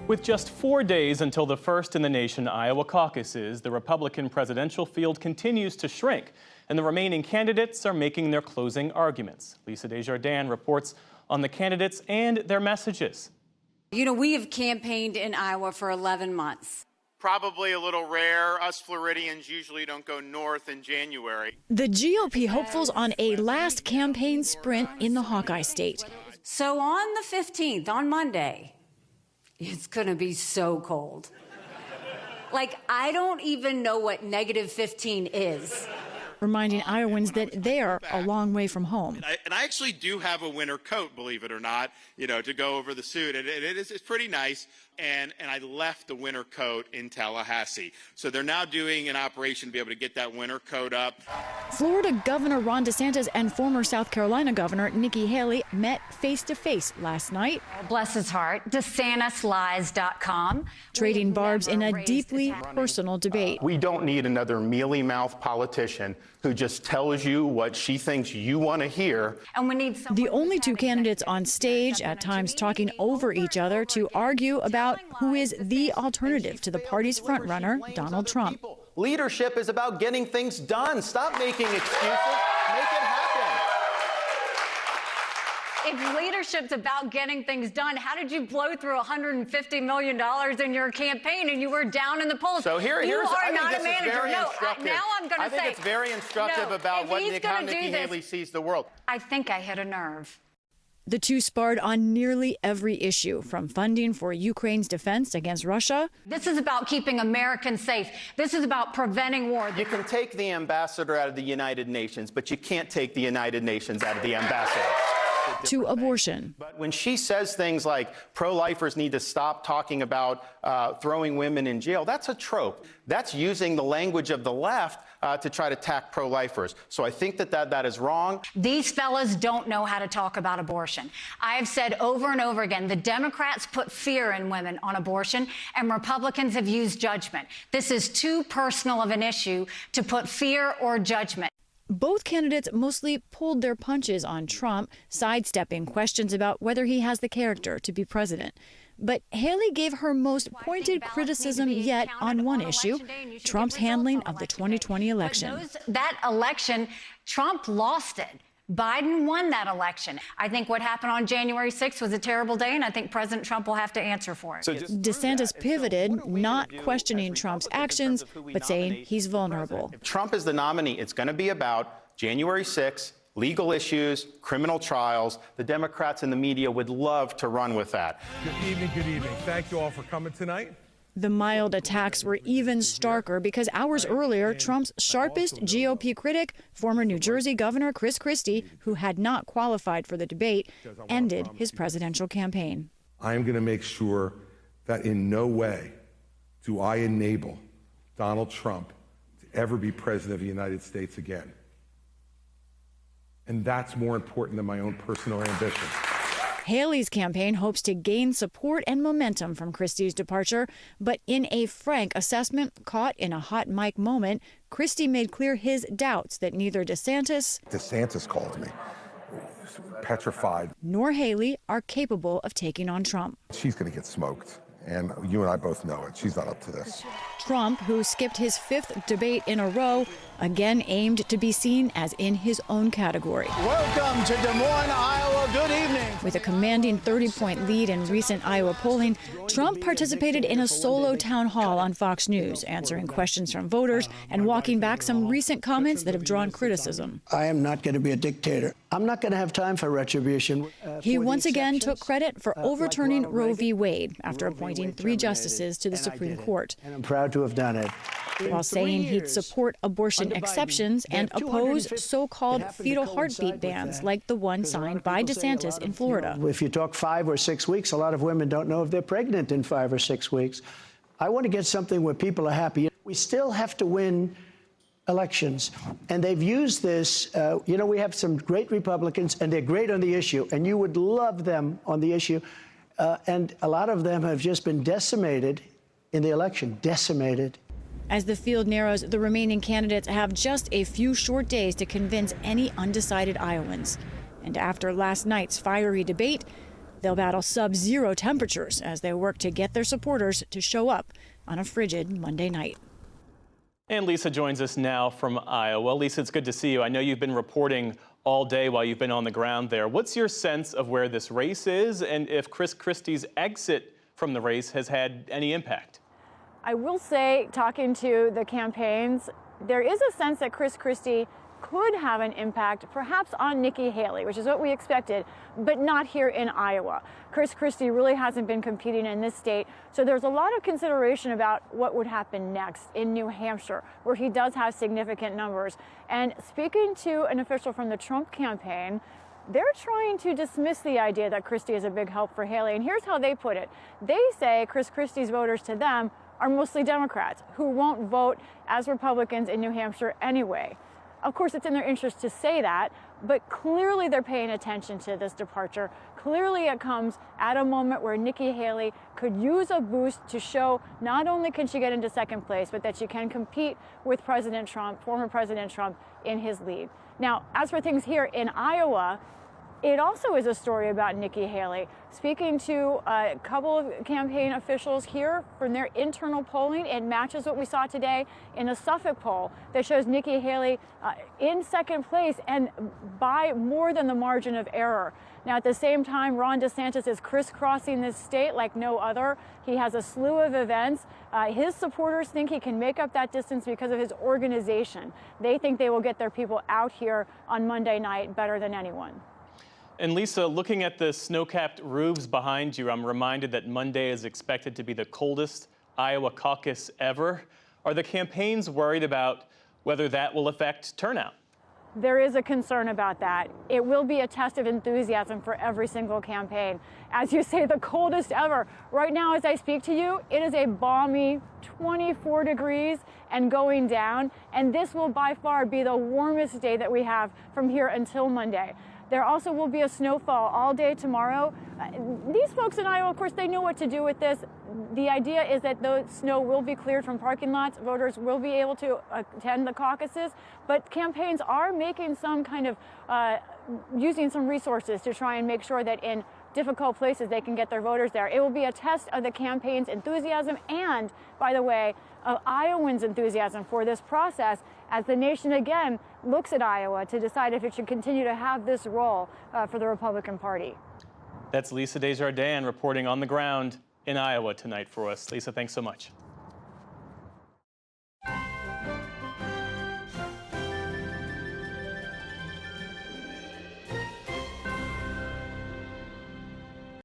With just 4 days until the first in the nation Iowa caucuses, the Republican presidential field continues to shrink, and the remaining candidates are making their closing arguments. Lisa Desjardins reports on the candidates and their messages. You know, we have campaigned in Iowa for 11 months. Probably a little rare. Us Floridians usually don't go north in January. The GOP hopefuls on a last campaign sprint in the Hawkeye State. So on the 15th, on Monday, it's going to be so cold. Like, I don't even know what -15 is. Reminding Iowans that they are a long way from home. And I actually do have a winter coat, believe it or not, to go over the suit. It's pretty nice. And I left the winter coat in Tallahassee. So they're now doing an operation to be able to get that winter coat up. Florida Governor Ron DeSantis and former South Carolina Governor Nikki Haley met face-to-face last night. Bless his heart. DeSantisLies.com. Trading barbs in a deeply personal debate. We don't need another mealy-mouthed politician who just tells you what she thinks you want to hear. And we need the only two candidates on stage, at times talking over each other to argue about who is the alternative to the party's frontrunner, Donald Trump. Leadership is about getting things done. Stop making excuses. Make it happen. If leadership's about getting things done, how did you blow through $150 million in your campaign and you were down in the polls? So you are not a manager. Now I'm going to say. I think it's very instructive about how Nikki Haley sees the world. I think I hit a nerve. The two sparred on nearly every issue, from funding for Ukraine's defense against Russia. This is about keeping Americans safe. This is about preventing war. You can take the ambassador out of the United Nations, but you can't take the United Nations out of the ambassador. To abortion. But when she says things like pro-lifers need to stop talking about throwing women in jail, that's a trope. That's using the language of the left to try to attack pro-lifers. So I think that is wrong. These fellas don't know how to talk about abortion. I have said over and over again, the Democrats put fear in women on abortion, and Republicans have used judgment. This is too personal of an issue to put fear or judgment. Both candidates mostly pulled their punches on Trump, sidestepping questions about whether he has the character to be president. But Haley gave her most pointed criticism yet on one issue, Trump's handling of the 2020 election. That election, Trump lost it. Biden won that election. I think what happened on January 6th was a terrible day, and I think President Trump will have to answer for it. So DeSantis pivoted, not questioning Trump's actions, but saying he's vulnerable. If Trump is the nominee, it's going to be about January 6th, legal issues, criminal trials. The Democrats and the media would love to run with that. Good evening, good evening. Thank you all for coming tonight. The mild attacks were even starker because hours earlier, Trump's sharpest GOP critic, former New Jersey Governor Chris Christie, who had not qualified for the debate, ended his presidential campaign. I am going to make sure that in no way do I enable Donald Trump to ever be president of the United States again. And that's more important than my own personal ambition. Haley's campaign hopes to gain support and momentum from Christie's departure, but in a frank assessment caught in a hot mic moment, Christie made clear his doubts that neither DeSantis called me, petrified, nor Haley are capable of taking on Trump. She's going to get smoked, and you and I both know it. She's not up to this. Trump, who skipped his 5th debate in a row, again aimed to be seen as in his own category. Welcome to Des Moines, Iowa. Good evening. With a commanding 30-point lead in recent Iowa polling, Trump participated in a solo town hall on Fox News, answering questions from voters and walking back some recent comments that have drawn criticism. I am not going to be a dictator. I'm not going to have time for retribution. He once again took credit for overturning Roe v. Wade after appointing 3 justices to the Supreme Court. And I'm proud to have done it. While saying he'd support abortion exceptions and oppose so-called fetal heartbeat bans like the one signed by DeSantis in Florida. If you talk 5 or 6 weeks, a lot of women don't know if they're pregnant in 5 or 6 weeks. I want to get something where people are happy. We still have to win elections, and they've used this. We have some great Republicans, and they're great on the issue, and you would love them on the issue. And a lot of them have just been decimated in the election, decimated. As the field narrows, the remaining candidates have just a few short days to convince any undecided Iowans. And after last night's fiery debate, They'll battle sub-zero temperatures as they work to get their supporters to show up on a frigid Monday night. And Lisa joins us now from Iowa. Lisa, it's good to see you. I know you've been reporting all day while you've been on the ground there. What's your sense of where this race is and if Chris Christie's exit from the race has had any impact? I will say, talking to the campaigns, there is a sense that Chris Christie could have an impact perhaps on Nikki Haley, which is what we expected, but not here in Iowa. Chris Christie really hasn't been competing in this state, so there's a lot of consideration about what would happen next in New Hampshire, where he does have significant numbers. And speaking to an official from the Trump campaign, they're trying to dismiss the idea that Christie is a big help for Haley, and here's how they put it. They say Chris Christie's voters to them are mostly Democrats who won't vote as Republicans in New Hampshire anyway. Of course, it's in their interest to say that, but clearly they're paying attention to this departure. Clearly it comes at a moment where Nikki Haley could use a boost to show not only can she get into second place, but that she can compete with President Trump, former President Trump, in his lead. Now, as for things here in Iowa, it also is a story about Nikki Haley. Speaking to a couple of campaign officials here from their internal polling, it matches what we saw today in a Suffolk poll that shows Nikki Haley in second place and by more than the margin of error. Now, at the same time, Ron DeSantis is crisscrossing this state like no other. He has a slew of events. His supporters think he can make up that distance because of his organization. They think they will get their people out here on Monday night better than anyone. And Lisa, looking at the snow-capped roofs behind you, I'm reminded that Monday is expected to be the coldest Iowa caucus ever. Are the campaigns worried about whether that will affect turnout? There is a concern about that. It will be a test of enthusiasm for every single campaign. As you say, the coldest ever. Right now, as I speak to you, it is a balmy 24 degrees and going down. And this will by far be the warmest day that we have from here until Monday. There also will be a snowfall all day tomorrow. These folks in Iowa, of course, they know what to do with this. The idea is that the snow will be cleared from parking lots. Voters will be able to attend the caucuses. But campaigns are making some kind of, using some resources to try and make sure that in difficult places they can get their voters there. It will be a test of the campaign's enthusiasm and, by the way, of Iowans' enthusiasm for this process as the nation again looks at Iowa to decide if it should continue to have this role for the Republican Party. That's Lisa Desjardins reporting on the ground in Iowa tonight for us. Lisa, thanks so much.